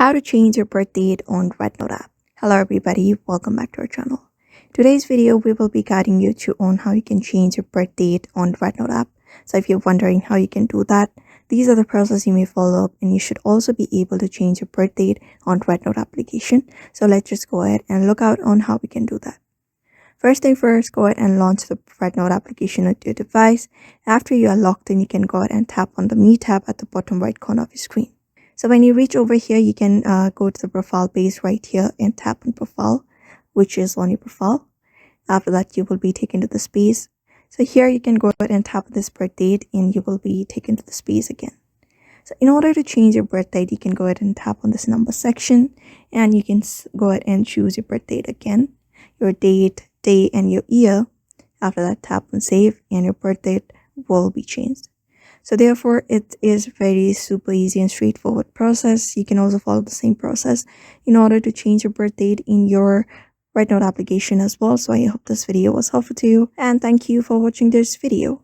How to change your birth date on Rednote app. Hello everybody, welcome back to our channel. Today's video we will be guiding you to on how you can change your birth date on Rednote app. So if you're wondering how you can do that, these are the process you may follow up, and you should also be able to change your birth date on Rednote application. So let's just go ahead and look out on how we can do that. First thing first, go ahead and launch the Rednote application at your device. After you are logged in, you can go ahead and tap on the Me tab at the bottom right corner of your screen. So when you reach over here, you can go to the profile page right here and tap on profile, which is on your profile. After that, you will be taken to the space. So here you can go ahead and tap this birth date and you will be taken to the space again. So in order to change your birth date, you can go ahead and tap on this number section and you can go ahead and choose your birth date again, your date, day, and your year. After that, tap on save and your birth date will be changed. So therefore, it is very super easy and straightforward process. You can also follow the same process in order to change your birth date in your Rednote application as well. So I hope this video was helpful to you, and thank you for watching this video.